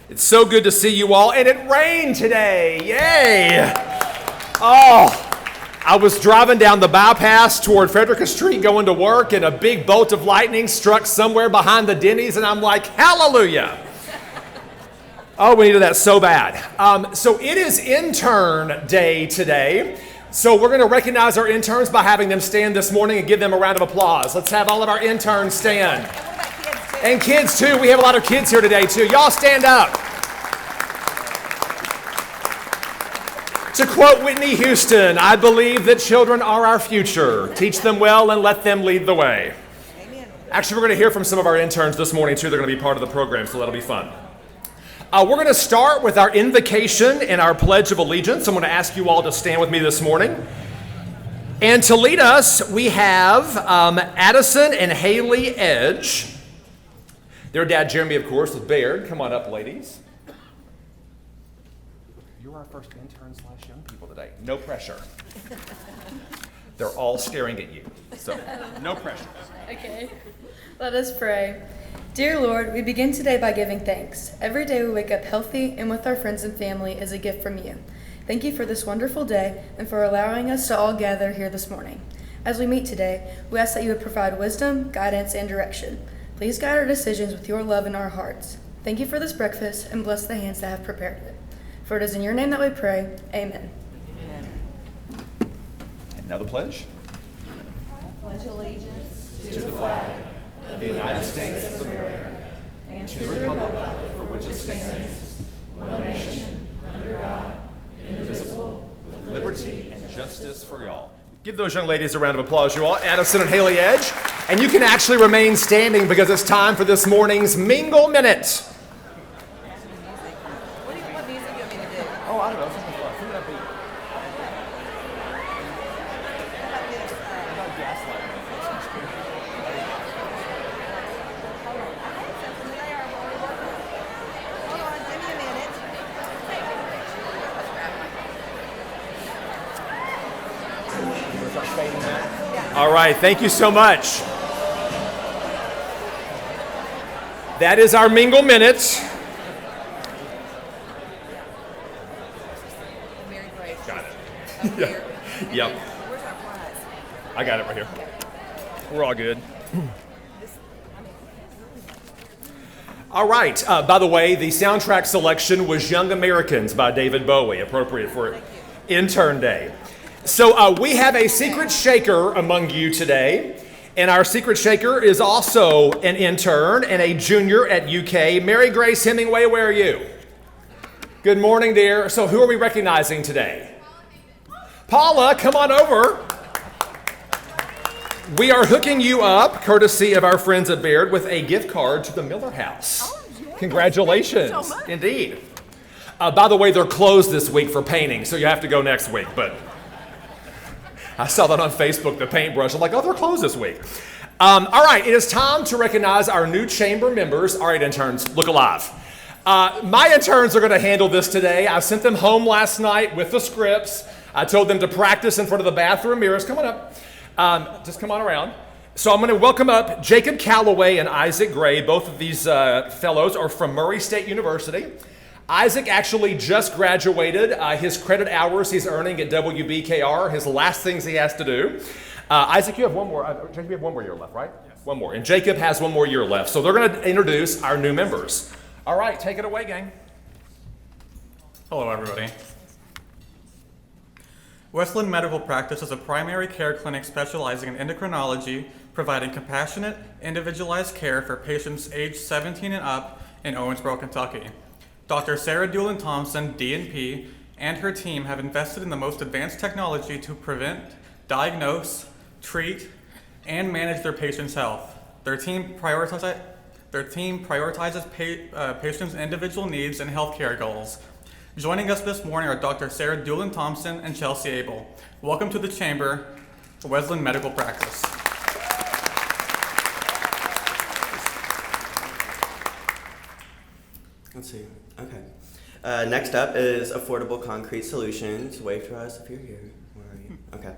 It's so good to see you all, and it rained today. Yay! Oh, I was driving down the bypass toward Frederica Street going to work, and a big bolt of lightning struck somewhere behind the Denny's, and I'm like, hallelujah! Oh, we needed that so bad. So it is intern day today. So we're going to recognize our interns by having them stand this morning and give them a round of applause. Let's have all of our interns stand. And kids too. We have a lot of kids here today too. Y'all stand up. To quote Whitney Houston, I believe that children are our future. Teach them well and let them lead the way. Amen. Actually, we're going to hear from some of our interns this morning too. They're going to be part of the program, so that'll be fun. We're going to start with our invocation and our Pledge of Allegiance. I'm going to ask you all to stand with me this morning. And to lead us, we have Addison and Haley Edge. Their dad, Jeremy, of course, with Baird. Come on up, ladies. You're our first interns / young people today. No pressure. They're all staring at you, so no pressure. Okay, let us pray. Dear Lord, we begin today by giving thanks. Every day we wake up healthy and with our friends and family is a gift from you. Thank you for this wonderful day and for allowing us to all gather here this morning. As we meet today, we ask that you would provide wisdom, guidance, and direction. Please guide our decisions with your love in our hearts. Thank you for this breakfast and bless the hands that have prepared it. For it is in your name that we pray. Amen. Amen. And now the pledge. I pledge allegiance to the flag of the United States of America and to the republic for which it stands, one nation, under God, indivisible, with liberty and justice for all. Give those young ladies a round of applause, you all. Addison and Haley Edge. And you can actually remain standing because it's time for this morning's Mingle Minute. What music do you want me to do? Oh, I don't know. Something fun. Who would that be? Hold on, give me a minute. All right, thank you so much. That is our Mingle Minute. Mary Grace. Got it. Over here. Yep. Where's our prize? I got it right here. We're all good. All right. By the way, the soundtrack selection was Young Americans by David Bowie, appropriate for Intern Day. So we have a secret shaker among you today, and our secret shaker is also an intern and a junior at UK. Mary Grace Hemingway, where are you? Good morning, dear. So who are we recognizing today? Paula, come on over. We are hooking you up, courtesy of our friends at Baird, with a gift card to the Miller House. Oh, yes. Congratulations. Thank you so much. Indeed. By the way, they're closed this week for painting, so you have to go next week, but I saw that on Facebook, the paintbrush. I'm like, oh, they're closed this week. All right, it is time to recognize our new chamber members. All right, interns, look alive. My interns are going to handle this today. I sent them home last night with the scripts. I told them to practice in front of the bathroom mirrors. Come on up. Just come on around. So I'm going to welcome up Jacob Calloway and Isaac Gray. Both of these fellows are from Murray State University. Isaac actually just graduated. His credit hours he's earning at WBKR, his last things he has to do. Isaac, you have one more. Jacob, you have one more year left, right? Yes. One more. And Jacob has one more year left. So they're going to introduce our new members. All right, take it away, gang. Hello, everybody. Westland Medical Practice is a primary care clinic specializing in endocrinology, providing compassionate, individualized care for patients aged 17 and up in Owensboro, Kentucky. Dr. Sarah Doolin-Thompson, DNP, and her team have invested in the most advanced technology to prevent, diagnose, treat, and manage their patients' health. Their team prioritizes patients' individual needs and healthcare goals. Joining us this morning are Dr. Sarah Doolin-Thompson and Chelsea Abel. Welcome to the Chamber for Wesleyan Medical Practice. Let's see. Okay. Next up is Affordable Concrete Solutions. Wave to us if you're here. Where are you? Okay.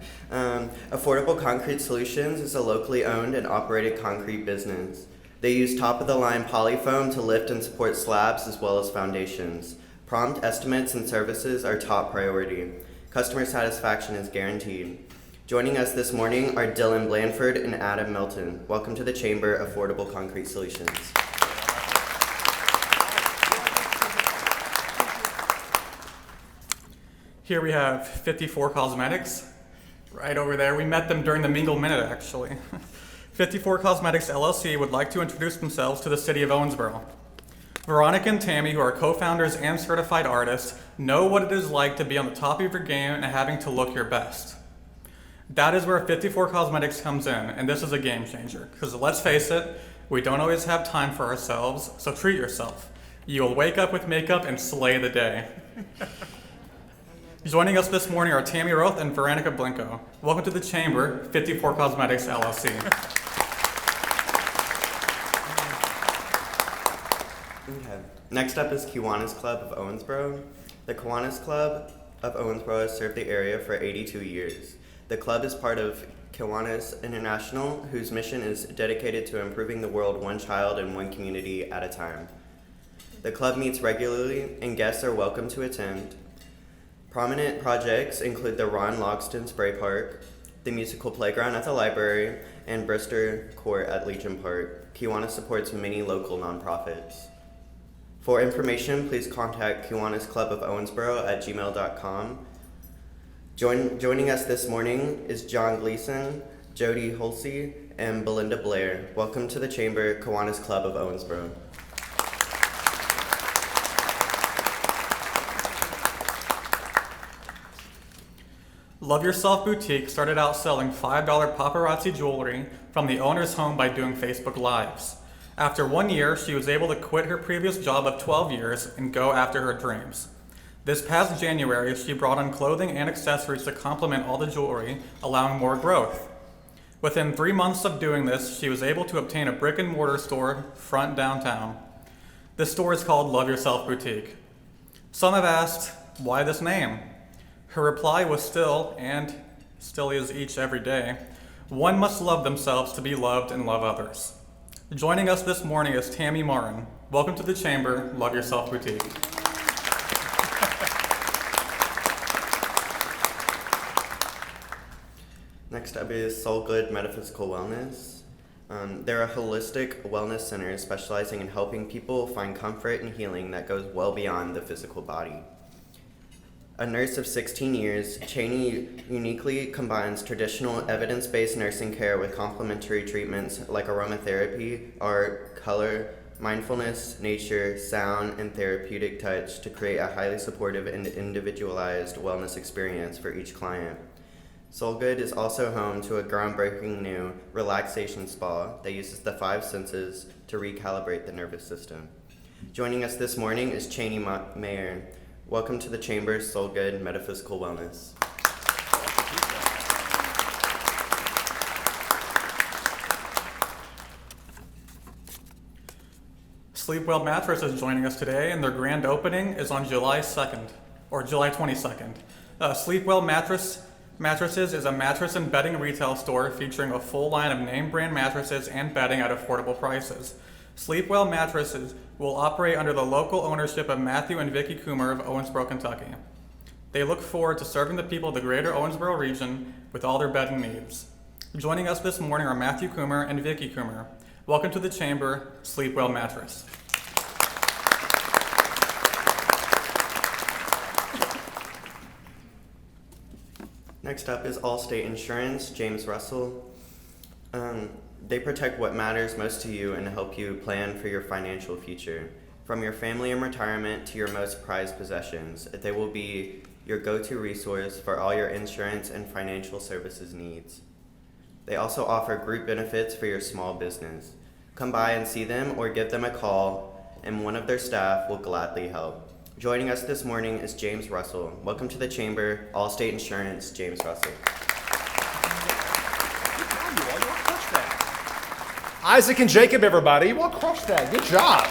Affordable Concrete Solutions is a locally owned and operated concrete business. They use top-of-the-line polyfoam to lift and support slabs as well as foundations. Prompt estimates and services are top priority. Customer satisfaction is guaranteed. Joining us this morning are Dylan Blanford and Adam Milton. Welcome to the Chamber Affordable Concrete Solutions. Here we have 54 Cosmetics, right over there. We met them during the Mingle Minute, actually. 54 Cosmetics LLC would like to introduce themselves to the city of Owensboro. Veronica and Tammy, who are co-founders and certified artists, know what it is like to be on the top of your game and having to look your best. That is where 54 Cosmetics comes in, and this is a game changer. Because let's face it, we don't always have time for ourselves, so treat yourself. You'll wake up with makeup and slay the day. Joining us this morning are Tammy Roth and Veronica Blinko. Welcome to the Chamber, 54 Cosmetics LLC. Okay. Next up is Kiwanis Club of Owensboro. The Kiwanis Club of Owensboro has served the area for 82 years. The club is part of Kiwanis International, whose mission is dedicated to improving the world one child and one community at a time. The club meets regularly, and guests are welcome to attend. Prominent projects include the Ron Logston Spray Park, the musical playground at the library, and Rooster Court at Legion Park. Kiwanis supports many local nonprofits. For information, please contact kiwanisclubofowensboro@gmail.com. Joining us this morning is John Gleason, Jody Holsey, and Belinda Blair. Welcome to the Chamber, Kiwanis Club of Owensboro. Love Yourself Boutique started out selling $5 paparazzi jewelry from the owner's home by doing Facebook Lives. After 1 year, she was able to quit her previous job of 12 years and go after her dreams. This past January, she brought in clothing and accessories to complement all the jewelry, allowing more growth. Within 3 months of doing this, she was able to obtain a brick and mortar store front downtown. This store is called Love Yourself Boutique. Some have asked, why this name? Her reply was still, and still is every day, one must love themselves to be loved and love others. Joining us this morning is Tammy Martin. Welcome to the Chamber, Love Yourself Boutique. Next up is Soul Good Metaphysical Wellness. They're a holistic wellness center specializing in helping people find comfort and healing that goes well beyond the physical body. A nurse of 16 years, Cheney uniquely combines traditional evidence-based nursing care with complementary treatments like aromatherapy, art, color, mindfulness, nature, sound, and therapeutic touch to create a highly supportive and individualized wellness experience for each client. Soulgood is also home to a groundbreaking new relaxation spa that uses the 5 senses to recalibrate the nervous system. Joining us this morning is Cheney Mayer. Welcome to the Chamber's Soulgood Metaphysical Wellness. Sleepwell Mattress is joining us today, and their grand opening is on July 2nd, or July 22nd. Sleepwell Mattresses is a mattress and bedding retail store featuring a full line of name brand mattresses and bedding at affordable prices. Sleepwell Mattresses will operate under the local ownership of Matthew and Vicki Coomer of Owensboro, Kentucky. They look forward to serving the people of the greater Owensboro region with all their bedding needs. Joining us this morning are Matthew Coomer and Vicki Coomer. Welcome to the Chamber, Sleepwell Mattress. Next up is Allstate Insurance, James Russell. They protect what matters most to you and help you plan for your financial future. From your family and retirement to your most prized possessions, they will be your go-to resource for all your insurance and financial services needs. They also offer group benefits for your small business. Come by and see them or give them a call, and one of their staff will gladly help. Joining us this morning is James Russell. Welcome to the Chamber, Allstate Insurance, James Russell. Isaac and Jacob, everybody. Well, crush that. Good job.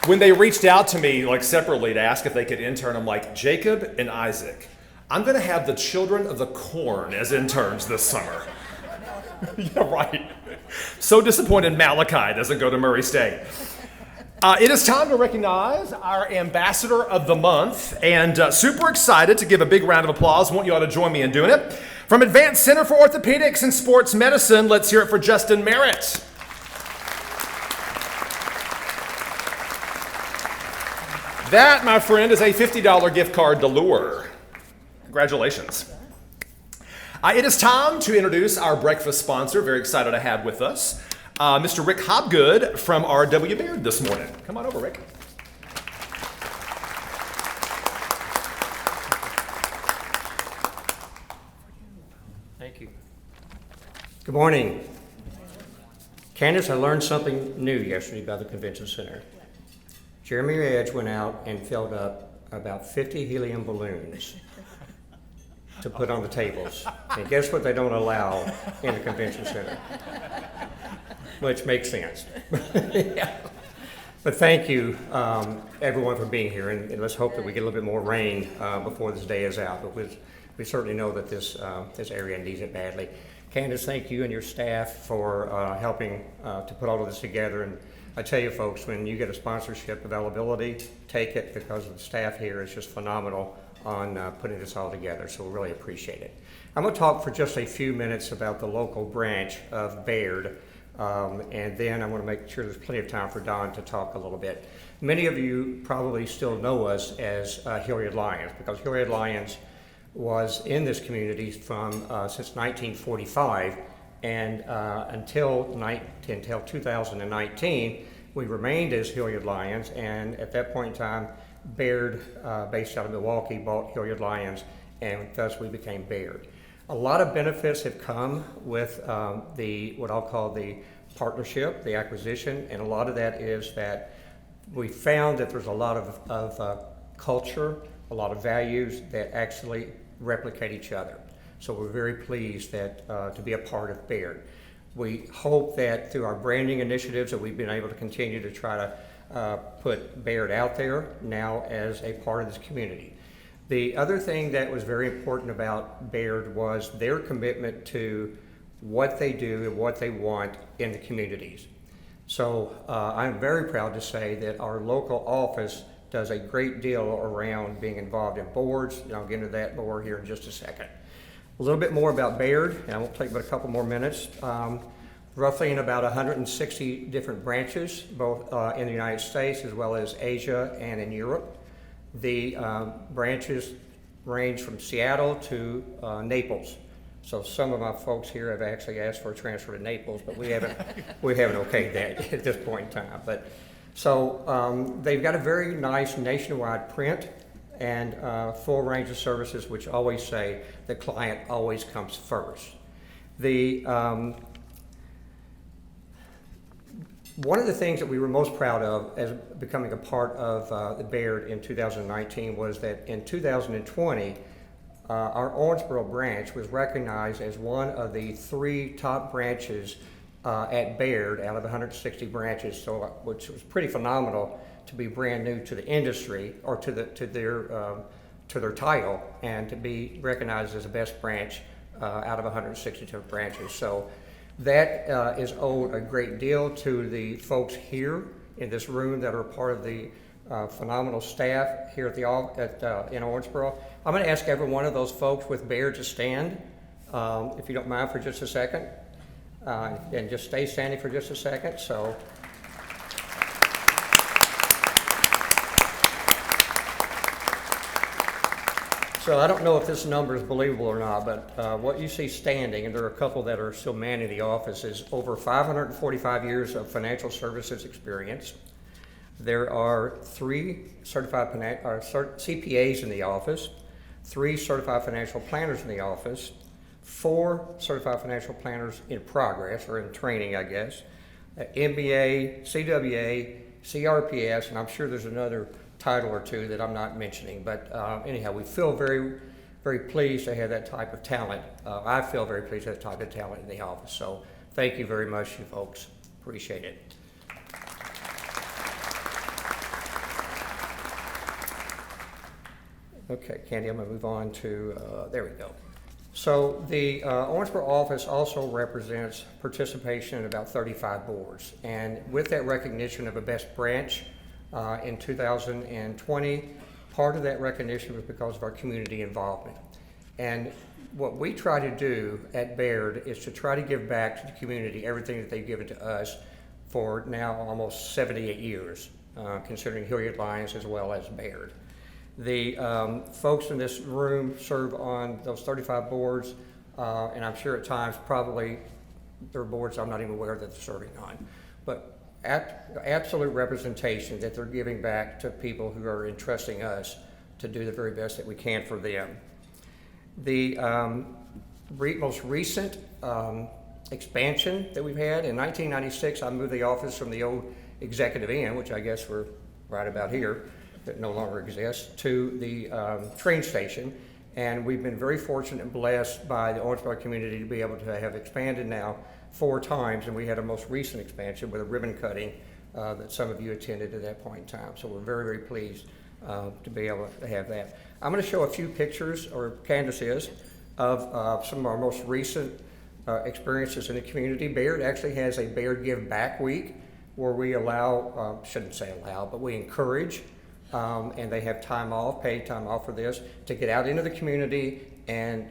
When they reached out to me, like separately, to ask if they could intern, I'm like, Jacob and Isaac, I'm going to have the children of the corn as interns this summer. Yeah, right. So disappointed Malachi doesn't go to Murray State. It is time to recognize our Ambassador of the Month, and super excited to give a big round of applause. I want you all to join me in doing it. From Advanced Center for Orthopedics and Sports Medicine, let's hear it for Justin Merritt. That, my friend, is a $50 gift card to Lure. Congratulations. It is time to introduce our breakfast sponsor. Very excited to have with us Mr. Rick Hobgood from R.W. Baird this morning. Come on over, Rick. Thank you. Good morning. Candace, I learned something new yesterday about the convention center. Jeremy Edge went out and filled up about 50 helium balloons to put on the tables. And guess what they don't allow in the convention center? Which makes sense. Yeah. But thank you, everyone, for being here. And let's hope that we get a little bit more rain before this day is out. But we certainly know that this area needs it badly. Candace, thank you and your staff for helping to put all of this together. And I tell you folks, when you get a sponsorship availability, take it, because the staff here is just phenomenal on putting this all together. So we really appreciate it. I'm going to talk for just a few minutes about the local branch of Baird. And then I'm going to make sure there's plenty of time for Don to talk a little bit. Many of you probably still know us as Hilliard Lions, because Hilliard Lions was in this community from since 1945, and until 2019, we remained as Hilliard Lions. And at that point in time, Baird, based out of Milwaukee, bought Hilliard Lions, and thus we became Baird. A lot of benefits have come with what I'll call the partnership, the acquisition, and a lot of that is that we found that there's a lot of culture, a lot of values that actually replicate each other. So we're very pleased that to be a part of Baird. We hope that through our branding initiatives that we've been able to continue to try to put Baird out there now as a part of this community. The other thing that was very important about Baird was their commitment to what they do and what they want in the communities. So I'm very proud to say that our local office does a great deal around being involved in boards, and I'll get into that more here in just a second. A little bit more about Baird, and I won't take but a couple more minutes. Roughly in about 160 different branches, both in the United States as well as Asia and in Europe. The branches range from Seattle to Naples. So some of my folks here have actually asked for a transfer to Naples, but we haven't okayed that at this point in time. But so they've got a very nice nationwide print and full range of services, which always say the client always comes first. One of the things that we were most proud of as becoming a part of the Baird in 2019 was that in 2020, our Owensboro branch was recognized as one of the 3 top branches at Baird out of 160 branches, so which was pretty phenomenal to be brand new to the industry or to their title, and to be recognized as the best branch out of 162 branches. So that is owed a great deal to the folks here in this room that are part of the phenomenal staff here in Owensboro. I'm going to ask every one of those folks with Baird to stand, if you don't mind, for just a second, and just stay standing for just a second. So I don't know if this number is believable or not, but what you see standing, and there are a couple that are still manning the office, is over 545 years of financial services experience. There are 3 certified CPAs in the office, 3 certified financial planners in the office, 4 certified financial planners in progress, or in training, I guess, MBA, CWA, CRPS, and I'm sure there's another title or 2 that I'm not mentioning. But anyhow, we feel very, very pleased to have that type of talent. I feel very pleased to have that type of talent in the office. So thank you very much, you folks. Appreciate it. Okay, Candy, I'm going to move on to, there we go. So the Owensboro office also represents participation in about 35 boards. And with that recognition of a best branch in 2020, part of that recognition was because of our community involvement. And what we try to do at Baird is to try to give back to the community everything that they've given to us for now almost 78 years, considering Hilliard Lyons as well as Baird. The folks in this room serve on those 35 boards, and I'm sure at times probably there are boards I'm not even aware that they're serving on. But absolute representation that they're giving back to people who are entrusting us to do the very best that we can for them. The most recent expansion that we've had, in 1996, I moved the office from the old Executive Inn, which I guess we're right about here, that no longer exists, to the train station. And we've been very fortunate and blessed by the Owensboro community to be able to have expanded now 4 times, and we had a most recent expansion with a ribbon cutting that some of you attended at that point in time. So we're very, very pleased to be able to have that. I'm going to show a few pictures, or Candace is, of some of our most recent experiences in the community. Baird actually has a Baird Give Back Week where we allow, shouldn't say allow, but we encourage, and they have time off, paid time off for this, to get out into the community and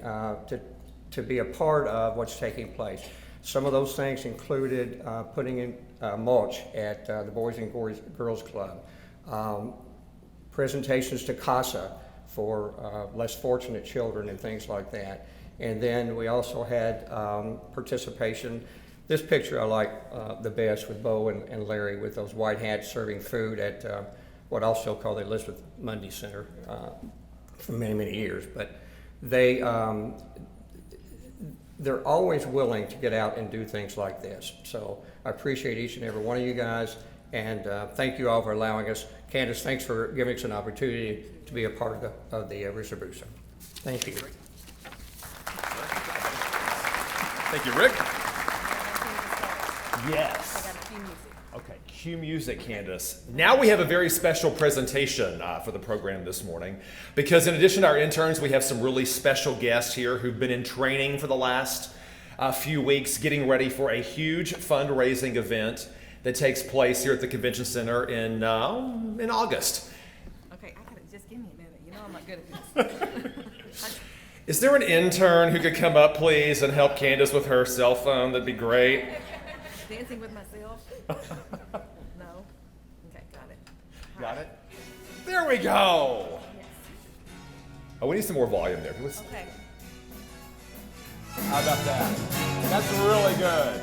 to be a part of what's taking place. Some of those things included putting in mulch at the Boys and Girls Club, presentations to CASA for less fortunate children and things like that. And then we also had participation. This picture I like the best with Bo and Larry with those white hats serving food at what I'll still call the Elizabeth Mundy Center for many, many years. But they're always willing to get out and do things like this. So I appreciate each and every one of you guys, and thank you all for allowing us. Candace, thanks for giving us an opportunity to be a part of the Rooster Booster. Thank you. Thank you, Rick. I Yes. got a few music. Okay, cue music, Candace. Now we have a very special presentation for the program this morning, because in addition to our interns, we have some really special guests here who've been in training for the last few weeks, getting ready for a huge fundraising event that takes place here at the Convention Center in August. Okay, I gotta just give me a minute. You know I'm not good at this. Is there an intern who could come up, please, and help Candace with her cell phone? That'd be great. Dancing with myself? No? Okay, got it. Got it? There we go. Oh, we need some more volume there. Okay. How about that? That's really good.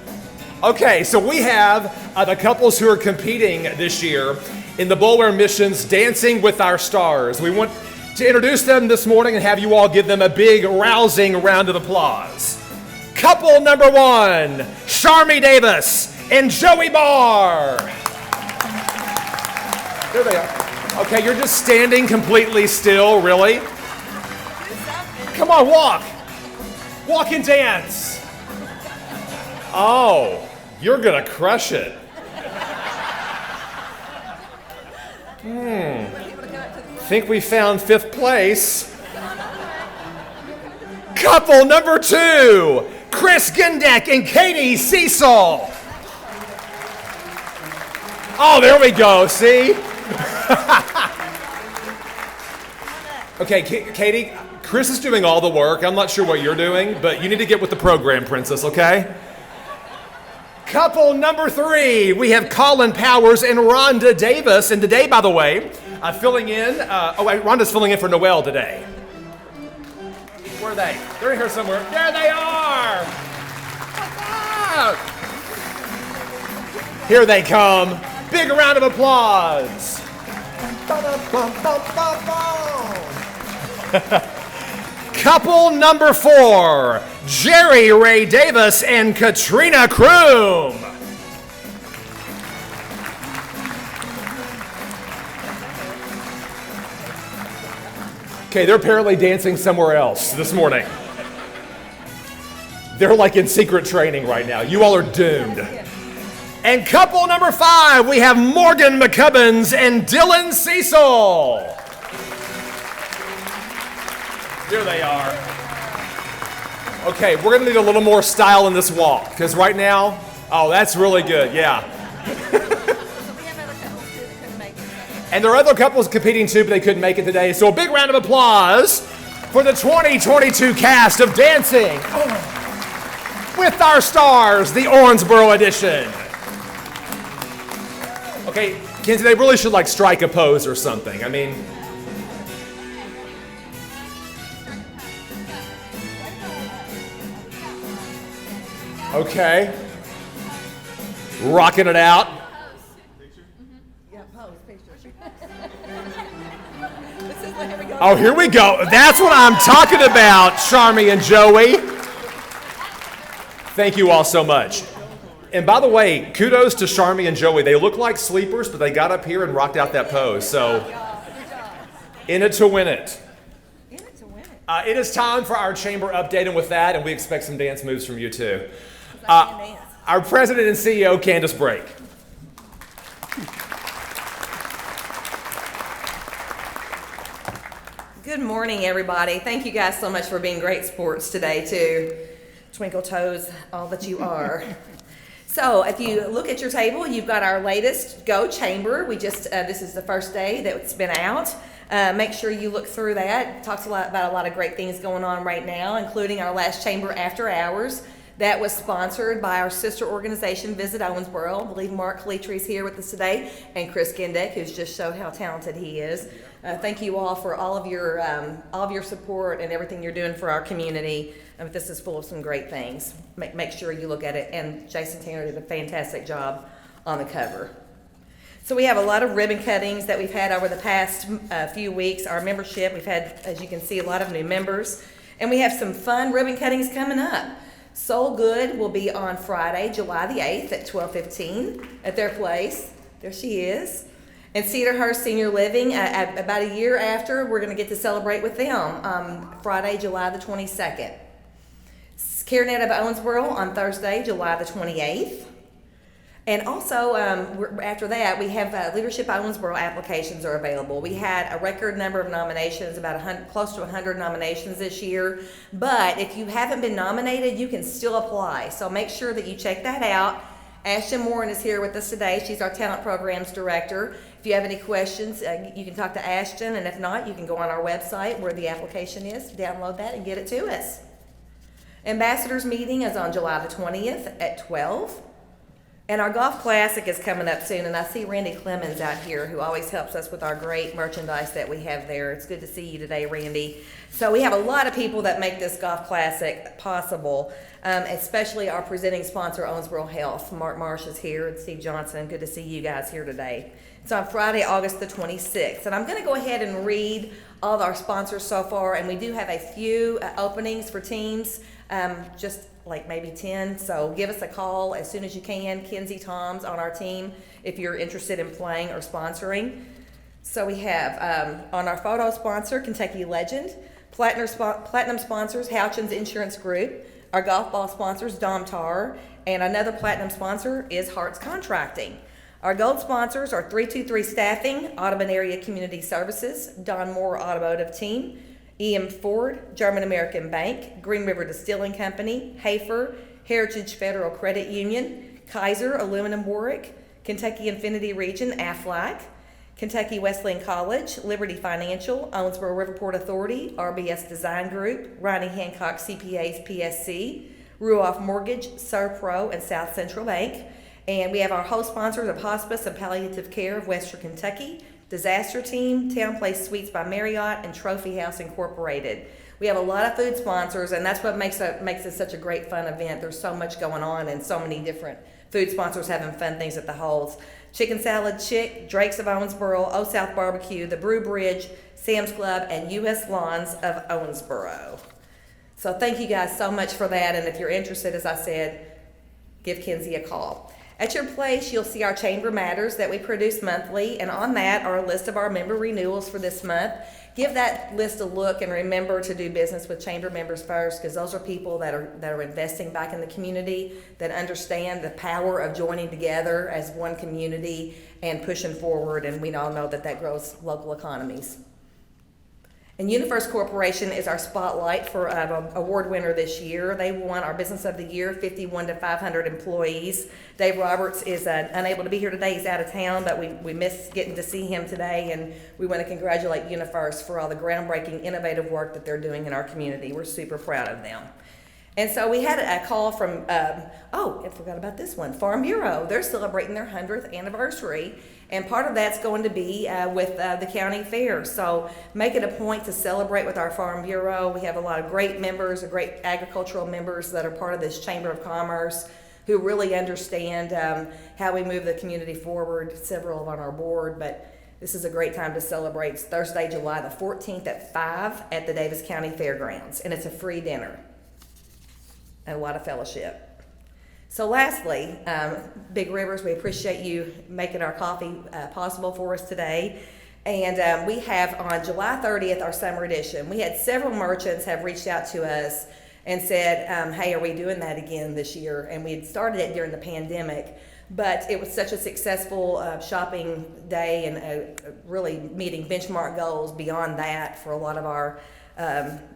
Okay, so we have the couples who are competing this year in the Boulder Missions Dancing with Our Stars. We want to introduce them this morning and have you all give them a big, rousing round of applause. Couple number 1, Sharmy Davis and Joey Barr. There they are. Okay, you're just standing completely still, really? Come on, walk. Walk and dance. Oh, you're gonna crush it. Think we found 5th place. Couple number 2, Chris Gendek and Katie Cecil. Oh, there we go, see? Okay, Katie, Chris is doing all the work. I'm not sure what you're doing, but you need to get with the program, princess, okay? Couple number 3, we have Colin Powers and Rhonda Davis. And today, by the way, filling in, Rhonda's filling in for Noelle today. Where are they? They're in here somewhere. There they are! Here they come. Big round of applause. Couple number 4, Jerry Ray Davis and Katrina Kroom. Okay, they're apparently dancing somewhere else this morning. They're like in secret training right now. You all are doomed. And couple number 5, we have Morgan McCubbins and Dylan Cecil. Here they are. Okay, we're gonna need a little more style in this walk, because right now, oh, that's really good, yeah. So we have other couples too that couldn't make it. And there are other couples competing too, but they couldn't make it today. So a big round of applause for the 2022 cast of Dancing with Our Stars, the Owensboro edition. Okay, Kenzie, they really should like strike a pose or something. I mean, okay. Rocking it out. Yeah, pose, picture. This is like, here we go. Oh, here we go. That's what I'm talking about, Charmy and Joey. Thank you all so much. And by the way, kudos to Charmy and Joey. They look like sleepers, but they got up here and rocked out that pose. So, in it to win it. In it to win it. It is time for our chamber update, and with that, and we expect some dance moves from you too. 'Cause I can't dance. Our president and CEO, Candace Brake. Good morning, everybody. Thank you guys so much for being great sports today, too. Twinkle toes, all that you are. So, if you look at your table, you've got our latest Go Chamber. We just, this is the first day that it's been out. Make sure you look through that. It talks about a lot of great things going on right now, including our last Chamber After Hours. That was sponsored by our sister organization, Visit Owensboro. I believe Mark Calitri is here with us today, and Chris Gendek, who's just showed how talented he is. Thank you all for all of your support and everything you're doing for our community. This is full of some great things. Make sure you look at it. And Jason Tanner did a fantastic job on the cover. So we have a lot of ribbon cuttings that we've had over the past few weeks. Our membership, we've had, as you can see, a lot of new members. And we have some fun ribbon cuttings coming up. Soul Good will be on Friday, July the 8th at 12:15 at their place. There she is. And Cedarhurst Senior Living, about a year after, we're going to get to celebrate with them Friday, July the 22nd. CareNet of Owensboro on Thursday, July the 28th. And also, after that, we have Leadership Owensboro applications are available. We had a record number of nominations, about close to 100 nominations this year. But if you haven't been nominated, you can still apply. So make sure that you check that out. Ashton Warren is here with us today. She's our Talent Programs Director. If you have any questions, you can talk to Ashton. And if not, you can go on our website where the application is, download that, and get it to us. Ambassadors meeting is on July the 20th at 12. And our Golf Classic is coming up soon, and I see Randy Clemens out here who always helps us with our great merchandise that we have there. It's good to see you today, Randy. So we have a lot of people that make this Golf Classic possible, especially our presenting sponsor, Owensboro Health. Mark Marsh is here, and Steve Johnson. Good to see you guys here today. It's on Friday, August the 26th. And I'm going to go ahead and read all of our sponsors so far, and we do have a few openings for teams, just like maybe 10. So give us a call as soon as you can. Kenzie Toms on our team if you're interested in playing or sponsoring. So we have on our photo sponsor, Kentucky Legend. Platinum sponsors, Houchins Insurance Group. Our golf ball sponsors, Domtar. And another platinum sponsor is Hart's Contracting. Our gold sponsors are 323 Staffing, Audubon Area Community Services, Don Moore Automotive Team, EM Ford, German American Bank, Green River Distilling Company, Hafer, Heritage Federal Credit Union, Kaiser Aluminum Warwick, Kentucky Infinity Region, Aflac, Kentucky Wesleyan College, Liberty Financial, Owensboro Riverport Authority, RBS Design Group, Ronnie Hancock CPAs PSC, Ruoff Mortgage, Serpro, and South Central Bank. And we have our host sponsors of Hospice and Palliative Care of Western Kentucky, Disaster Team, Town Place Suites by Marriott, and Trophy House Incorporated. We have a lot of food sponsors, and that's what makes it such a great fun event. There's so much going on, and so many different food sponsors having fun things at the Holes. Chicken Salad Chick, Drake's of Owensboro, O South Barbecue, the Brew Bridge, Sam's Club, and U.S. Lawns of Owensboro. So thank you guys so much for that, and if you're interested, as I said, give Kenzie a call. At your place, you'll see our Chamber Matters that we produce monthly, and on that are a list of our member renewals for this month. Give that list a look and remember to do business with Chamber members first, because those are people that are investing back in the community, that understand the power of joining together as one community and pushing forward, and we all know that grows local economies. And UniFirst Corporation is our spotlight for award winner this year. They won our Business of the Year, 51 to 500 employees. Dave Roberts is unable to be here today. He's out of town, but we miss getting to see him today. And we want to congratulate UniFirst for all the groundbreaking, innovative work that they're doing in our community. We're super proud of them. And so we had a call from, I forgot about this one, Farm Bureau. They're celebrating their 100th anniversary. And part of that's going to be with the county fair. So make it a point to celebrate with our Farm Bureau. We have a lot of great members, great agricultural members that are part of this Chamber of Commerce who really understand how we move the community forward, several on our board. But this is a great time to celebrate. It's Thursday, July the 14th at 5 at the Davis County Fairgrounds. And it's a free dinner and a lot of fellowship. So lastly, Big Rivers, we appreciate you making our coffee possible for us today. And we have on July 30th, our summer edition. We had several merchants have reached out to us and said, hey, are we doing that again this year? And we had started it during the pandemic, but it was such a successful shopping day and really meeting benchmark goals beyond that for a lot of our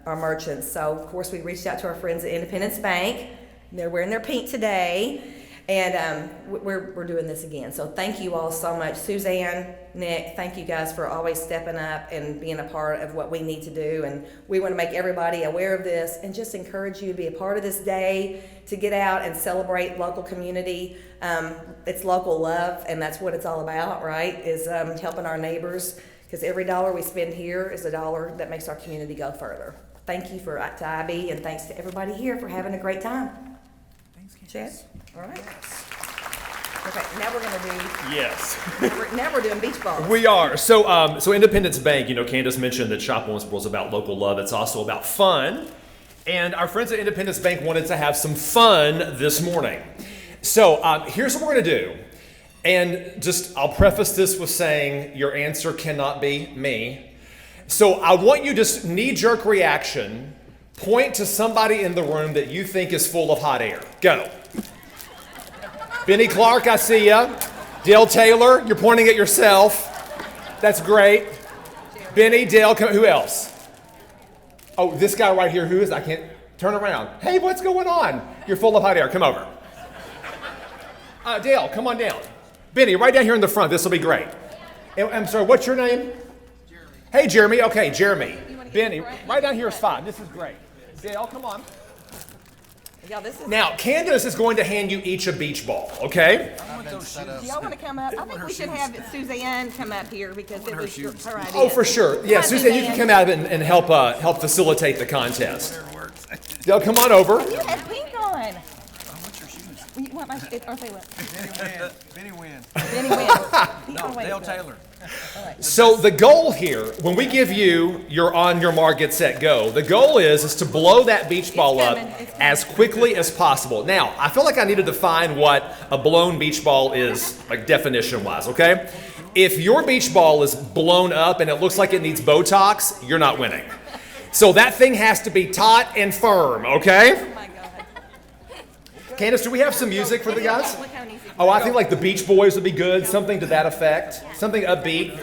merchants. So of course we reached out to our friends at Independence Bank. They're wearing their pink today, and we're doing this again. So thank you all so much. Suzanne, Nick, thank you guys for always stepping up and being a part of what we need to do. And we want to make everybody aware of this and just encourage you to be a part of this day, to get out and celebrate local community. It's local love, and that's what it's all about, right, is helping our neighbors, because every dollar we spend here is a dollar that makes our community go further. Thank you to IB, and thanks to everybody here for having a great time. Chad? All right. Okay, now we're going to do... Yes. Now we're doing beach balls. We are. So Independence Bank, Candace mentioned that Shop Owensboro is about local love. It's also about fun. And our friends at Independence Bank wanted to have some fun this morning. So here's what we're going to do. And I'll preface this with saying your answer cannot be me. So I want you to knee-jerk reaction, point to somebody in the room that you think is full of hot air. Go. Benny Clark, I see ya. Dale Taylor, you're pointing at yourself. That's great. Benny, Dale, who else? Oh, this guy right here, who is? I can't turn around. Hey, what's going on? You're full of hot air. Come over. Dale, come on down. Benny, right down here in the front. This will be great. I'm sorry, what's your name? Jeremy. Hey, Jeremy. Okay, Jeremy. Benny, right down here is fine. This is great. Dale, come on. Now, Candace is going to hand you each a beach ball, okay? Do y'all want to come up? I think we should have Suzanne come up here because it was her idea. Oh, for sure. Yeah, Suzanne, you can come out and help facilitate the contest. Dale, come on over. You have pink on. What's your shoes? You want my shoes? Or say what? Benny wins. Benny wins. No, Dale Taylor. So the goal here, when we give you your on your mark, get set, go, the goal is to blow that beach ball up as quickly as possible. Now, I feel like I need to define what a blown beach ball is, like definition-wise, okay? If your beach ball is blown up and it looks like it needs Botox, you're not winning. So that thing has to be taut and firm, okay? Oh my God. Candace, do we have some music for the guys? Oh, I think like the Beach Boys would be good, something to that effect, something upbeat.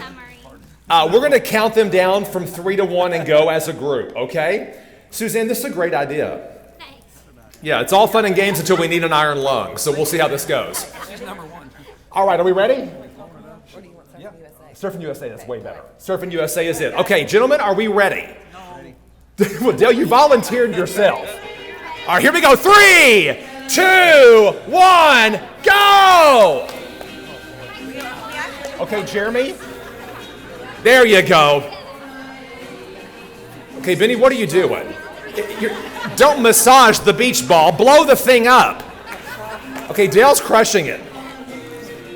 We're going to count them down from 3 to 1 and go as a group, okay? Suzanne, this is a great idea. Thanks. Yeah, it's all fun and games until we need an iron lung, so we'll see how this goes. She's number 1. All right, are we ready? Or do you want Surfing USA? Surfing USA, that's way better. Surfing USA is it. Okay, gentlemen, are we ready? Well, Dale, you volunteered yourself. All right, here we go. 3, 2, 1, go! Okay, Jeremy. There you go. Okay, Benny, what are you doing? Don't massage the beach ball. Blow the thing up. Okay, Dale's crushing it.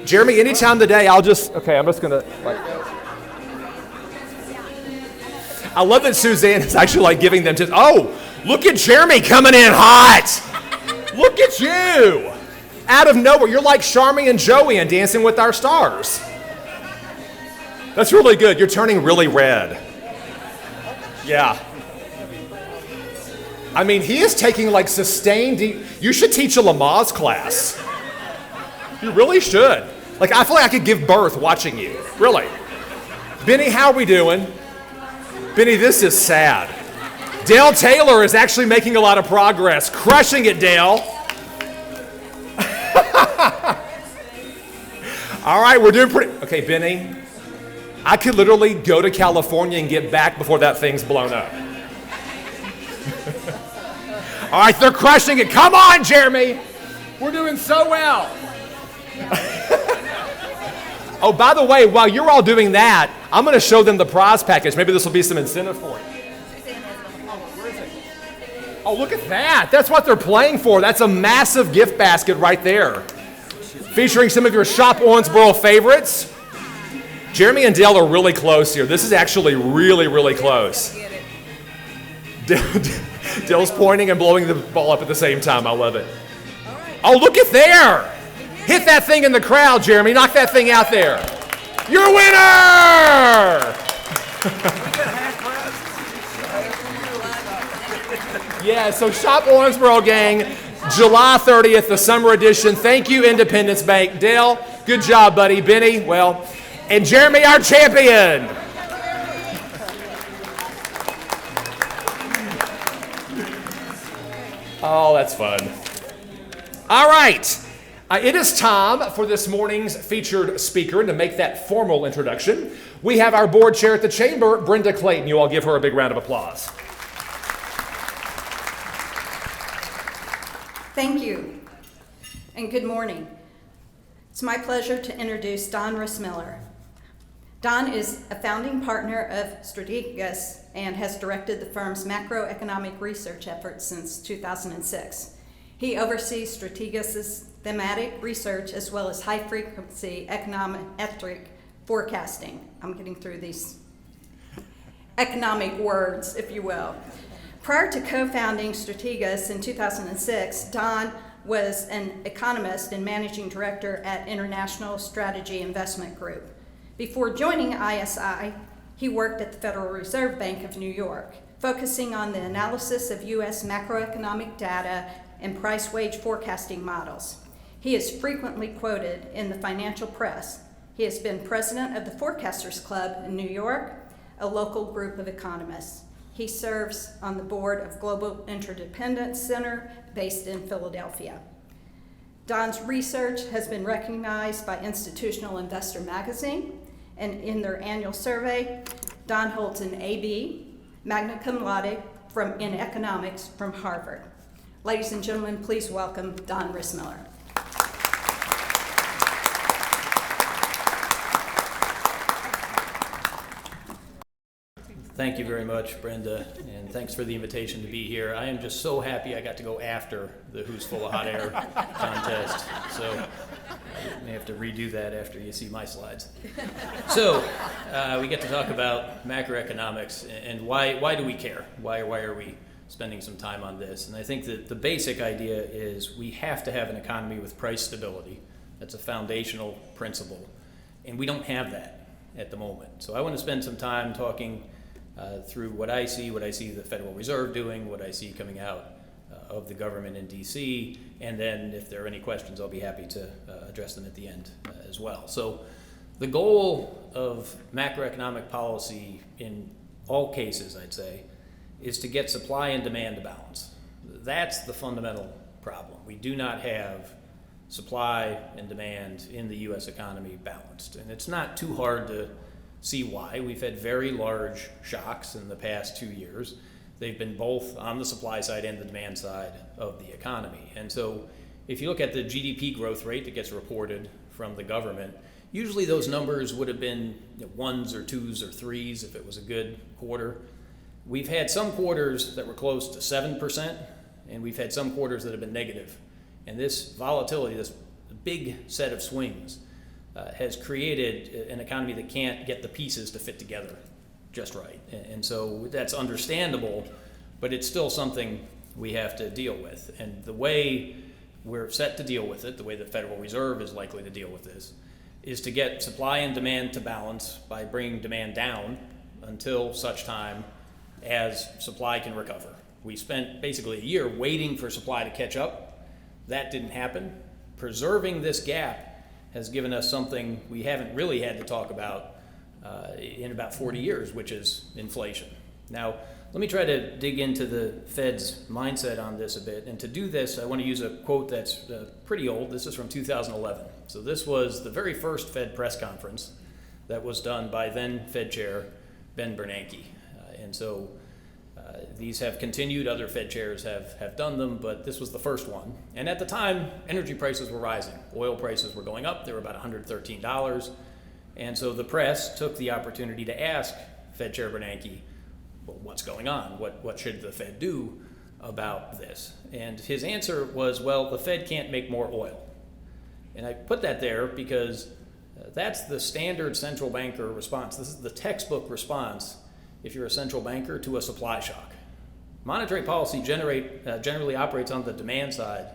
Jeremy, any time of the day, I'm just going to, I love that Suzanne is actually giving them tips. Oh, look at Jeremy coming in hot. Look at you. Out of nowhere, you're like Charmy and Joey in Dancing with Our Stars. That's really good. You're turning really red. Yeah. I mean, he is taking sustained you should teach a Lamaze class. You really should. I feel like I could give birth watching you. Really. Benny, how are we doing? Benny, this is sad. Dale Taylor is actually making a lot of progress. Crushing it, Dale. All right, we're doing pretty... Okay, Benny, I could literally go to California and get back before that thing's blown up. All right, they're crushing it. Come on, Jeremy. We're doing so well. Oh, by the way, while you're all doing that, I'm going to show them the prize package. Maybe this will be some incentive for it. Oh, look at that. That's what they're playing for. That's a massive gift basket right there, featuring some of your Shop Owensboro favorites. Jeremy and Dale are really close here. This is actually really, really close. Dale's pointing and blowing the ball up at the same time. I love it. Oh, look at there. Hit that thing in the crowd, Jeremy. Knock that thing out there. You're a winner! Yeah, so Shop Owensboro, gang, July 30th, the summer edition. Thank you, Independence Bank. Dale, good job, buddy. Benny, well, and Jeremy, our champion. Oh, that's fun. All right. It is time for this morning's featured speaker. To make that formal introduction, we have our board chair at the chamber, Brenda Clayton. You all give her a big round of applause. Thank you, and good morning. It's my pleasure to introduce Don Rissmiller. Don is a founding partner of Strategas and has directed the firm's macroeconomic research efforts since 2006. He oversees Strategas' thematic research as well as high-frequency econometric forecasting. I'm getting through these economic words, if you will. Prior to co-founding Strategas in 2006, Don was an economist and managing director at International Strategy Investment Group. Before joining ISI, he worked at the Federal Reserve Bank of New York, focusing on the analysis of U.S. macroeconomic data and price-wage forecasting models. He is frequently quoted in the financial press. He has been president of the Forecasters Club in New York, a local group of economists. He serves on the board of Global Interdependence Center based in Philadelphia. Don's research has been recognized by Institutional Investor magazine, and in their annual survey, Don holds an AB, magna cum laude in economics from Harvard. Ladies and gentlemen, please welcome Don Rissmiller. Thank you very much, Brenda, and thanks for the invitation to be here. I am just so happy I got to go after the Who's Full of Hot Air contest, so I may have to redo that after you see my slides. So we get to talk about macroeconomics and why do we care? Why are we spending some time on this? And I think that the basic idea is we have to have an economy with price stability. That's a foundational principle, and we don't have that at the moment. So I want to spend some time talking through what I see the Federal Reserve doing, what I see coming out of the government in DC, and then if there are any questions, I'll be happy to address them at the end as well. So the goal of macroeconomic policy in all cases, I'd say, is to get supply and demand to balance. That's the fundamental problem. We do not have supply and demand in the U.S. economy balanced, and it's not too hard to see why. We've had very large shocks in the past 2 years. They've been both on the supply side and the demand side of the economy. And so if you look at the GDP growth rate that gets reported from the government, usually those numbers would have been ones or twos or threes if it was a good quarter. We've had some quarters that were close to 7%, and we've had some quarters that have been negative. And this volatility, this big set of swings, has created an economy that can't get the pieces to fit together just right. And so that's understandable, but it's still something we have to deal with. And the way we're set to deal with it, the way the Federal Reserve is likely to deal with this, is to get supply and demand to balance by bringing demand down until such time as supply can recover. We spent basically a year waiting for supply to catch up. That didn't happen. Preserving this gap has given us something we haven't really had to talk about in about 40 years, which is inflation. Now, let me try to dig into the Fed's mindset on this a bit. And to do this, I want to use a quote that's pretty old. This is from 2011. So this was the very first Fed press conference that was done by then Fed Chair Ben Bernanke. And so these have continued. Other Fed chairs have done them, but this was the first one. And at the time, energy prices were rising. Oil prices were going up. They were about $113. And so the press took the opportunity to ask Fed Chair Bernanke, well, what's going on? What should the Fed do about this? And his answer was, well, the Fed can't make more oil. And I put that there because that's the standard central banker response. This is the textbook response if you're a central banker to a supply shock. Monetary policy generally operates on the demand side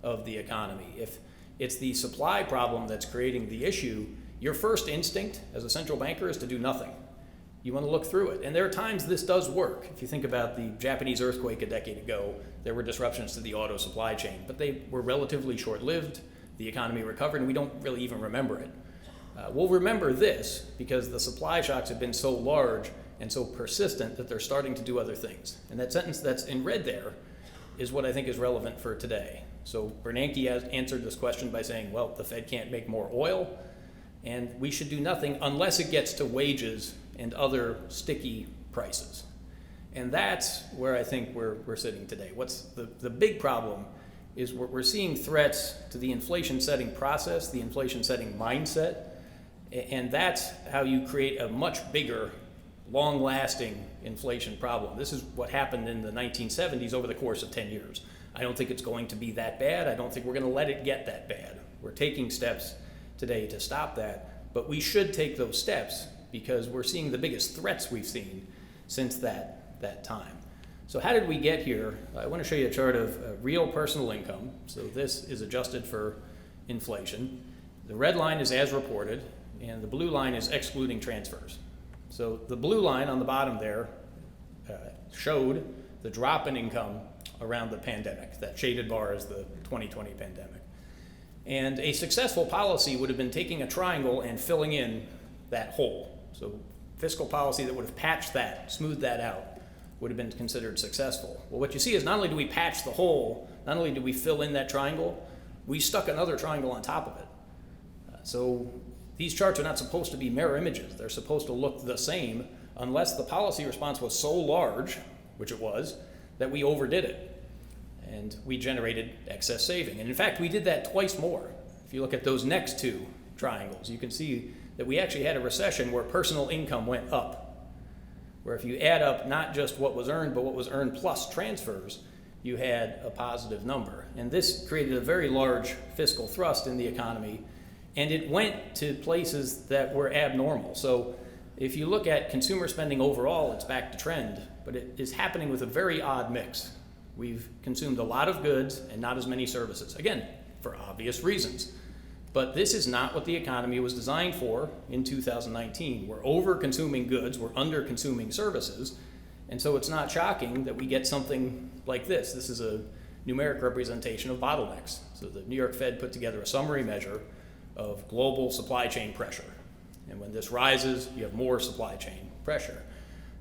of the economy. If it's the supply problem that's creating the issue, your first instinct as a central banker is to do nothing. You want to look through it. And there are times this does work. If you think about the Japanese earthquake a decade ago, there were disruptions to the auto supply chain, but they were relatively short-lived. The economy recovered, and we don't really even remember it. We'll remember this because the supply shocks have been so large and so persistent that they're starting to do other things. And that sentence that's in red there is what I think is relevant for today. So Bernanke has answered this question by saying, well, the Fed can't make more oil, and we should do nothing unless it gets to wages and other sticky prices. And that's where I think we're sitting today. What's the big problem is we're seeing threats to the inflation setting process, the inflation setting mindset, and that's how you create a much bigger, long-lasting inflation problem. This is what happened in the 1970s over the course of 10 years. I don't think it's going to be that bad. I don't think we're going to let it get that bad. We're taking steps today to stop that, but we should take those steps because we're seeing the biggest threats we've seen since that time. So how did we get here? I want to show you a chart of real personal income. So this is adjusted for inflation. The red line is as reported, and the blue line is excluding transfers. So the blue line on the bottom there showed the drop in income around the pandemic. That shaded bar is the 2020 pandemic. And a successful policy would have been taking a triangle and filling in that hole. So fiscal policy that would have patched that, smoothed that out, would have been considered successful. Well, what you see is not only do we patch the hole, not only do we fill in that triangle, we stuck another triangle on top of it. So these charts are not supposed to be mirror images. They're supposed to look the same unless the policy response was so large, which it was, that we overdid it and we generated excess saving. And in fact, we did that twice more. If you look at those next two triangles, you can see that we actually had a recession where personal income went up, where if you add up not just what was earned, but what was earned plus transfers, you had a positive number. And this created a very large fiscal thrust in the economy, and it went to places that were abnormal. So if you look at consumer spending overall, it's back to trend, but it is happening with a very odd mix. We've consumed a lot of goods and not as many services, again, for obvious reasons. But this is not what the economy was designed for in 2019. We're over-consuming goods, we're under-consuming services, and so it's not shocking that we get something like this. This is a numeric representation of bottlenecks. So the New York Fed put together a summary measure of global supply chain pressure. And when this rises, you have more supply chain pressure.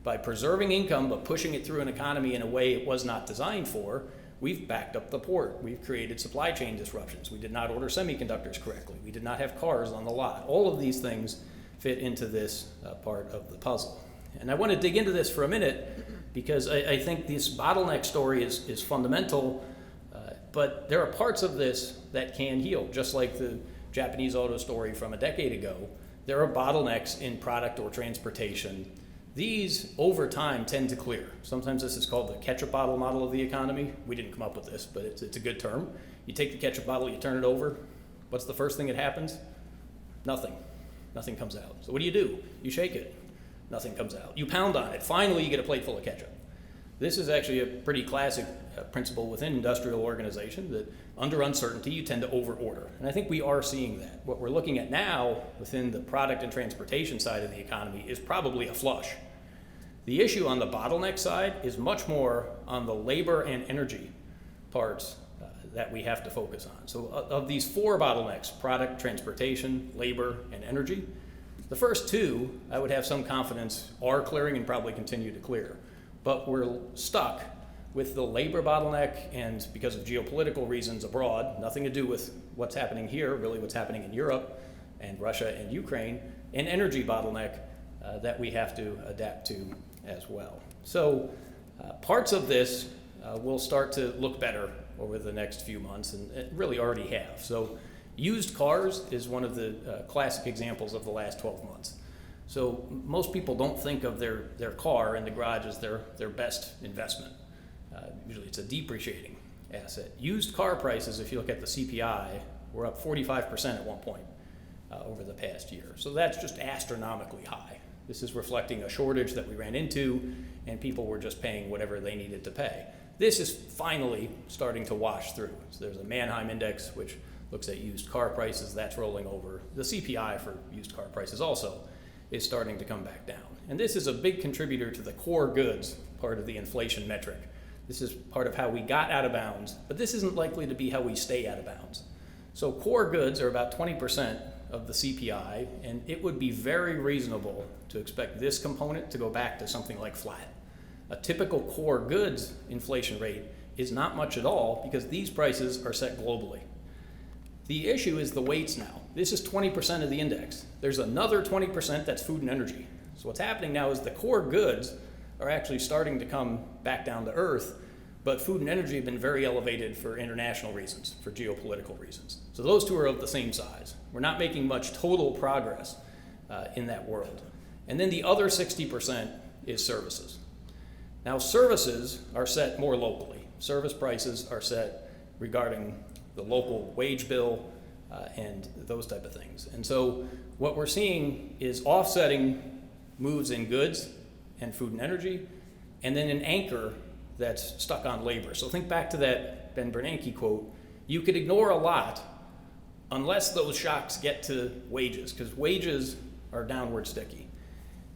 By preserving income but pushing it through an economy in a way it was not designed for, we've backed up the port. We've created supply chain disruptions. We did not order semiconductors correctly. We did not have cars on the lot. All of these things fit into this part of the puzzle. And I want to dig into this for a minute because I think this bottleneck story is fundamental, but there are parts of this that can heal, just like the Japanese auto story from a decade ago. There are bottlenecks in product or transportation. These, over time, tend to clear. Sometimes this is called the ketchup bottle model of the economy. We didn't come up with this, but it's a good term. You take the ketchup bottle, you turn it over. What's the first thing that happens? Nothing. Nothing comes out. So what do? You shake it. Nothing comes out. You pound on it. Finally, you get a plate full of ketchup. This is actually a pretty classic principle within industrial organization that under uncertainty, you tend to overorder. And I think we are seeing that. What we're looking at now within the product and transportation side of the economy is probably a flush. The issue on the bottleneck side is much more on the labor and energy parts that we have to focus on. So of these four bottlenecks, product, transportation, labor, and energy, the first two, I would have some confidence, are clearing and probably continue to clear. but we're stuck with the labor bottleneck, and because of geopolitical reasons abroad, nothing to do with what's happening here, really what's happening in Europe and Russia and Ukraine, an energy bottleneck that we have to adapt to as well. So parts of this will start to look better over the next few months, and it really already have. So used cars is one of the classic examples of the last 12 months. So most people don't think of their car in the garage as their best investment. Usually it's a depreciating asset. Used car prices, if you look at the CPI, were up 45% at one point over the past year. So that's just astronomically high. This is reflecting a shortage that we ran into, and people were just paying whatever they needed to pay. This is finally starting to wash through. So there's a Manheim index, which looks at used car prices. That's rolling over. The CPI for used car prices also is starting to come back down. And this is a big contributor to the core goods part of the inflation metric. This is part of how we got out of bounds, but this isn't likely to be how we stay out of bounds. So core goods are about 20% of the CPI, and it would be very reasonable to expect this component to go back to something like flat. A typical core goods inflation rate is not much at all because these prices are set globally. The issue is the weights now. This is 20% of the index. There's another 20% that's food and energy. So what's happening now is the core goods are actually starting to come back down to earth, but food and energy have been very elevated for international reasons, for geopolitical reasons. So those two are of the same size. We're not making much total progress in that world. And then the other 60% is services. Now services are set more locally. Service prices are set regarding the local wage bill and those type of things. And so what we're seeing is offsetting moves in goods and food and energy, and then an anchor that's stuck on labor. So think back to that Ben Bernanke quote. You could ignore a lot unless those shocks get to wages, because wages are downward sticky.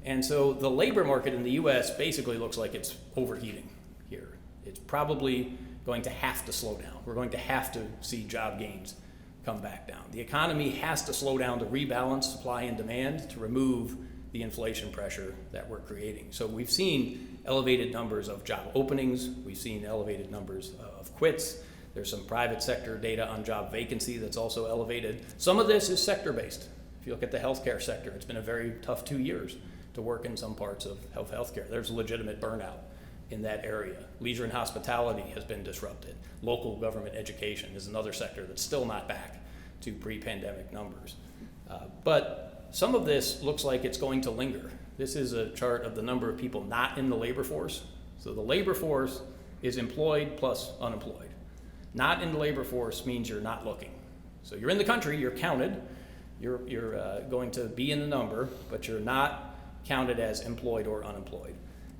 And so the labor market in the US basically looks like it's overheating here. It's probably going to have to slow down. We're going to have to see job gains come back down. The economy has to slow down to rebalance supply and demand to remove the inflation pressure that we're creating. So we've seen elevated numbers of job openings. We've seen elevated numbers of quits. There's some private sector data on job vacancy that's also elevated. Some of this is sector-based. If you look at the healthcare sector, it's been a very tough 2 years to work in some parts of healthcare. There's legitimate burnout in that area. Leisure and hospitality has been disrupted. Local government education is another sector that's still not back to pre-pandemic numbers. But some of this looks like it's going to linger. This is a chart of the number of people not in the labor force. So the labor force is employed plus unemployed. Not in the labor force means you're not looking. So you're in the country, you're counted, you're going to be in the number, but you're not counted as employed or unemployed.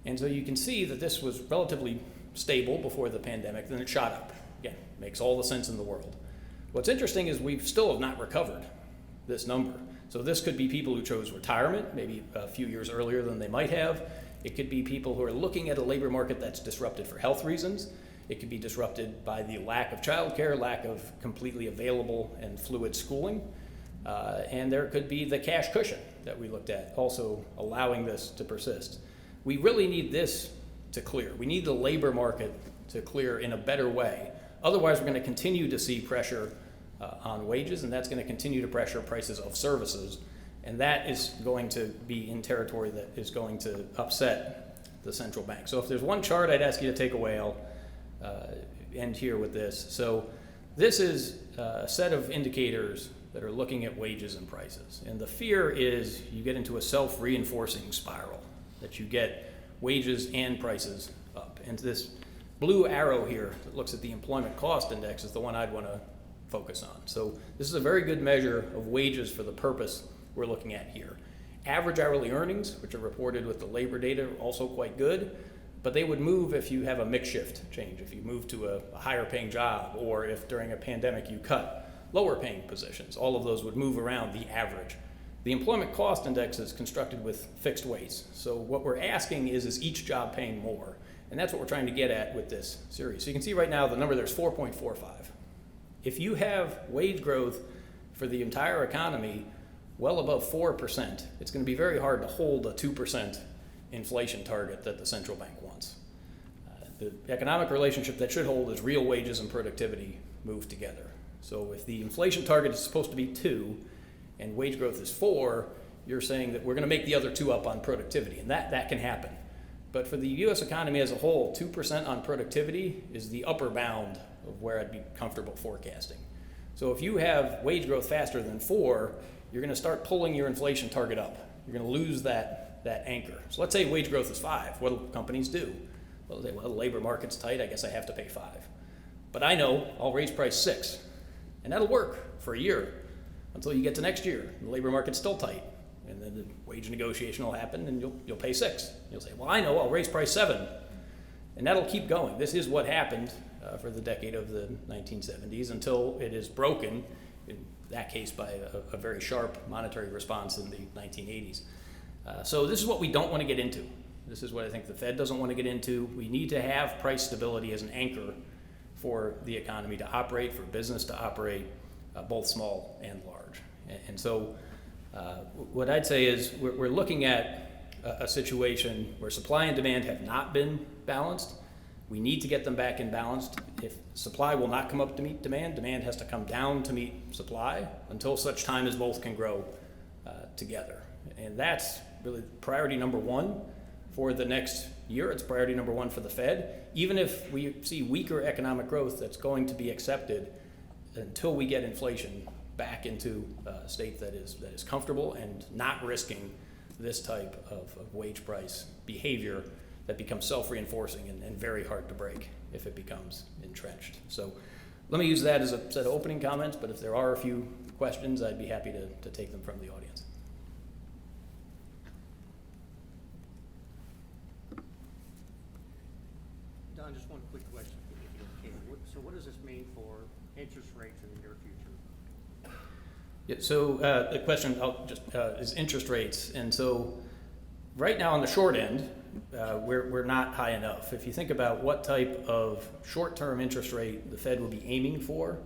And so you can see that this was relatively stable before the pandemic, then it shot up. Again, makes all the sense in the world. What's interesting is we still have not recovered this number. So this could be people who chose retirement, maybe a few years earlier than they might have. It could be people who are looking at a labor market that's disrupted for health reasons. It could be disrupted by the lack of childcare, lack of completely available and fluid schooling. And there could be the cash cushion that we looked at, also allowing this to persist. We really need this to clear. We need the labor market to clear in a better way. Otherwise, we're going to continue to see pressure on wages, and that's going to continue to pressure prices of services. And that is going to be in territory that is going to upset the central bank. So if there's one chart I'd ask you to take away, I'll end here with this. So this is a set of indicators that are looking at wages and prices. And the fear is you get into a self-reinforcing spiral, that you get wages and prices up. And this blue arrow here that looks at the employment cost index is the one I'd want to focus on. So this is a very good measure of wages for the purpose we're looking at here. Average hourly earnings, which are reported with the labor data, are also quite good, but they would move if you have a mix shift change, if you move to a higher paying job, or if during a pandemic you cut lower paying positions. All of those would move around the average. The employment cost index is constructed with fixed weights. So what we're asking is each job paying more? And that's what we're trying to get at with this series. So you can see right now the number there's 4.45. If you have wage growth for the entire economy well above 4%, it's going to be very hard to hold a 2% inflation target that the central bank wants. The economic relationship that should hold is real wages and productivity move together. So if the inflation target is supposed to be 2 and wage growth is 4, you're saying that we're going to make the other 2 up on productivity, and that can happen. But for the U.S. economy as a whole, 2% on productivity is the upper bound of where I'd be comfortable forecasting. So if you have wage growth faster than 4, you're going to start pulling your inflation target up. You're going to lose that anchor. So let's say wage growth is 5. What do companies do? Well, the labor market's tight. I guess I have to pay 5. But I know I'll raise price 6, and that'll work for a year until you get to next year. The labor market's still tight, and then the wage negotiation will happen, and you'll pay 6. You'll say, well, I know I'll raise price 7, and that'll keep going. This is what happened for the decade of the 1970s until it is broken, in that case by a very sharp monetary response in the 1980s. So this is what we don't want to get into. This is what I think the Fed doesn't want to get into. We need to have price stability as an anchor for the economy to operate, for business to operate, both small and large. And so what I'd say is we're looking at a situation where supply and demand have not been balanced. We need to get them back in balance. If supply will not come up to meet demand, demand has to come down to meet supply until such time as both can grow together. And that's really priority number 1 for the next year. It's priority number 1 for the Fed. Even if we see weaker economic growth, that's going to be accepted until we get inflation back into a state that is comfortable and not risking this type of wage price behavior that becomes self-reinforcing and very hard to break if it becomes entrenched. So let me use that as a set of opening comments, but if there are a few questions, I'd be happy to take them from the audience. Don, just one quick question, if you can. So what does this mean for interest rates in the near future? Yeah, so the question is interest rates. And so right now on the short end, we're not high enough. If you think about what type of short-term interest rate the Fed will be aiming for,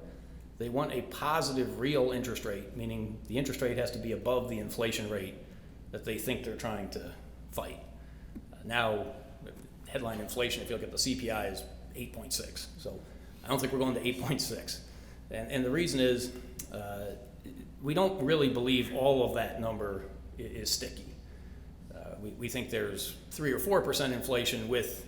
they want a positive real interest rate, meaning the interest rate has to be above the inflation rate that they think they're trying to fight. Now, headline inflation, if you look at the CPI, is 8.6. So I don't think we're going to 8.6. And the reason is we don't really believe all of that number is sticky. We think there's 3 or 4% inflation with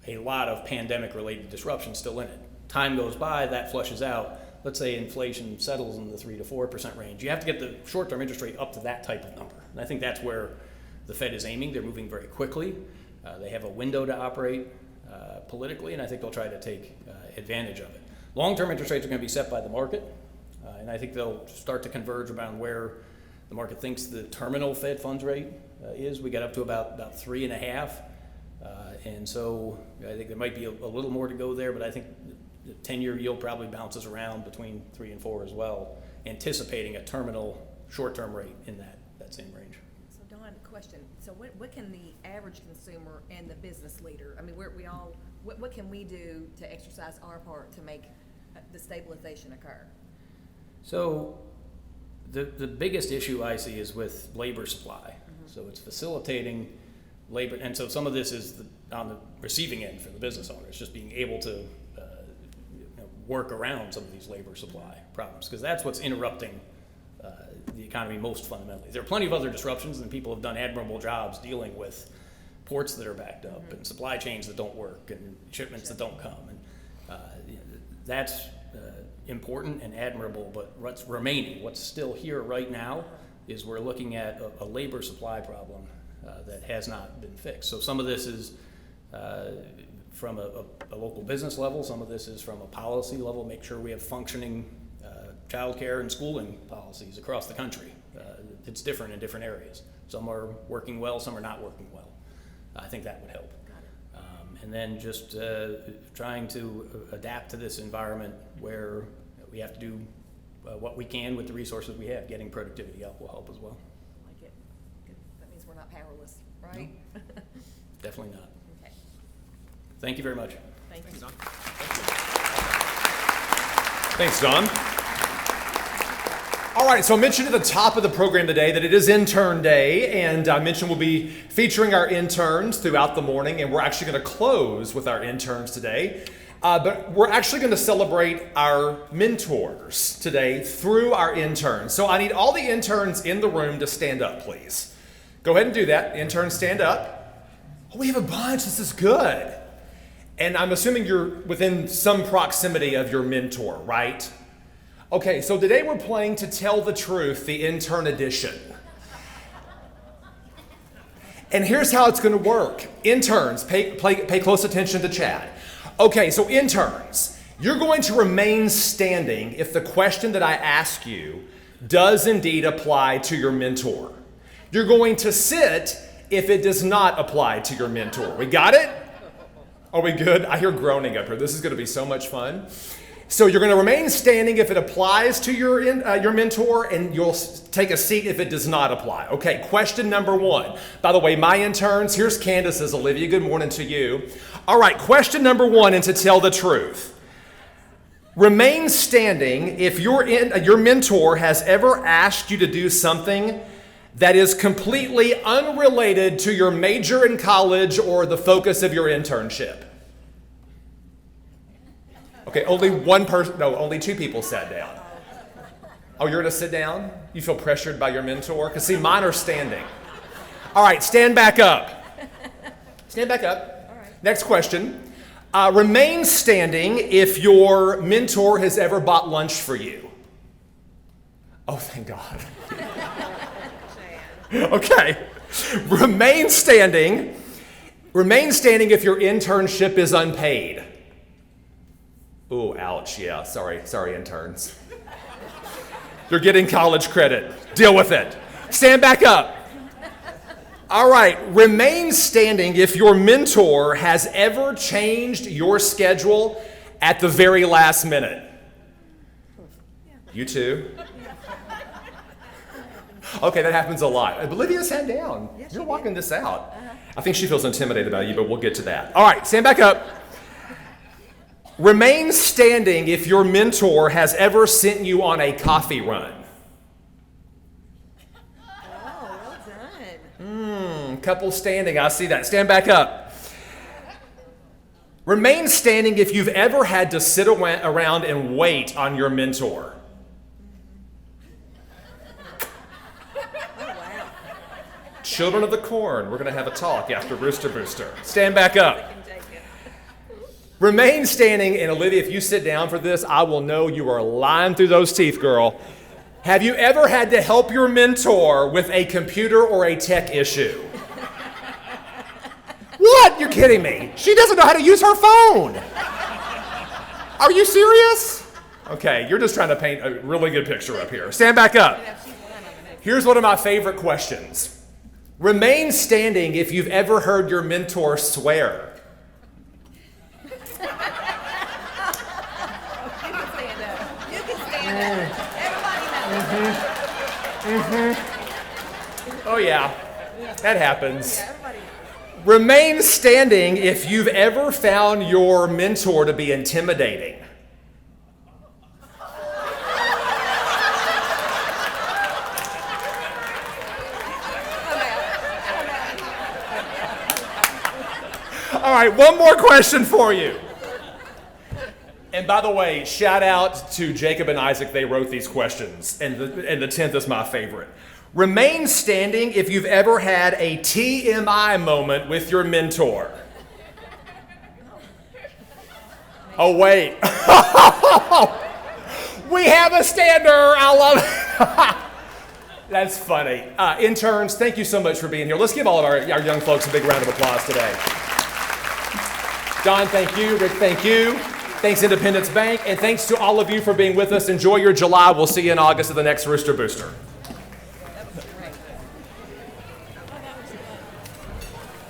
a lot of pandemic-related disruption still in it. Time goes by, that flushes out. Let's say inflation settles in the 3 to 4% range. You have to get the short-term interest rate up to that type of number. And I think that's where the Fed is aiming. They're moving very quickly. They have a window to operate politically, and I think they'll try to take advantage of it. Long-term interest rates are going to be set by the market, and I think they'll start to converge around where the market thinks the terminal Fed funds rate is. We got up to about 3.5, and so I think there might be a little more to go there, but I think the 10-year yield probably bounces around between 3 and 4 as well, anticipating a terminal short-term rate in that same range. So Don, question. So what can the average consumer and the business leader, I mean, what can we do to exercise our part to make the stabilization occur? So the biggest issue I see is with labor supply. Mm-hmm. So it's facilitating labor, and so some of this is on the receiving end for the business owners, just being able to work around some of these labor supply problems, because that's what's interrupting the economy most fundamentally. There are plenty of other disruptions, and people have done admirable jobs dealing with ports that are backed up, mm-hmm. and supply chains that don't work, and shipments that don't come, and that's important and admirable. But what's remaining, what's still here right now, is we're looking at a labor supply problem that has not been fixed. So some of this is from a local business level, some of this is from a policy level, make sure we have functioning child care and schooling policies across the country. It's different in different areas. Some are working well, some are not working well. I think that would help. And then just trying to adapt to this environment where we have to do what we can with the resources we have. Getting productivity up will help as well. I like it. Good. That means we're not powerless, right? No, definitely not. Okay. Thank you very much. Thank you. Thanks, Don. Thanks, Don. All right, so I mentioned at the top of the program today that it is Intern Day, and I mentioned we'll be featuring our interns throughout the morning, and we're actually going to close with our interns today. But we're actually going to celebrate our mentors today through our interns. So I need all the interns in the room to stand up, please. Go ahead and do that. Interns, stand up. Oh, we have a bunch. This is good. And I'm assuming you're within some proximity of your mentor, right? Okay, so today we're playing To Tell the Truth, the intern edition. And here's how it's going to work. Interns, pay close attention to Chad. Okay, so interns, you're going to remain standing if the question that I ask you does indeed apply to your mentor. You're going to sit if it does not apply to your mentor. We got it? Are we good? I hear groaning up here. This is going to be so much fun. So you're going to remain standing if it applies to your mentor, and you'll take a seat if it does not apply. Okay, question number 1. By the way, my interns, here's Candace's. Olivia, good morning to you. All right, question number 1, and to tell the truth. Remain standing if your mentor has ever asked you to do something that is completely unrelated to your major in college or the focus of your internship. Okay, only 2 people sat down. Oh, you're gonna sit down? You feel pressured by your mentor? Because see, mine are standing. All right, stand back up. Stand back up. All right. Next question. Remain standing if your mentor has ever bought lunch for you. Oh, thank God. Okay. Remain standing if your internship is unpaid. Ooh, ouch, yeah, sorry interns. You're getting college credit. Deal with it. Stand back up. All right, remain standing if your mentor has ever changed your schedule at the very last minute. You too? Okay, that happens a lot. Olivia, sat down. You're walking this out. I think she feels intimidated by you, but we'll get to that. All right, stand back up. Remain standing if your mentor has ever sent you on a coffee run. Oh, well done. Couple standing, I see that. Stand back up. Remain standing if you've ever had to sit around and wait on your mentor. Children of the Corn, we're going to have a talk after Rooster Booster. Stand back up. Remain standing, and Olivia, if you sit down for this, I will know you are lying through those teeth, girl. Have you ever had to help your mentor with a computer or a tech issue? What? You're kidding me. She doesn't know how to use her phone. Are you serious? Okay, you're just trying to paint a really good picture up here. Stand back up. Here's one of my favorite questions. Remain standing if you've ever heard your mentor swear. Oh yeah, that happens. Remain standing if you've ever found your mentor to be intimidating. All right, one more question for you. And by the way, shout out to Jacob and Isaac. They wrote these questions, and the 10th is my favorite. Remain standing if you've ever had a TMI moment with your mentor. Oh, wait. We have a stander. I love it. That's funny. Interns, thank you so much for being here. Let's give all of our young folks a big round of applause today. Don, thank you. Rick, thank you. Thanks, Independence Bank. And thanks to all of you for being with us. Enjoy your July. We'll see you in August at the next Rooster Booster.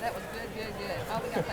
That was good. Oh, we got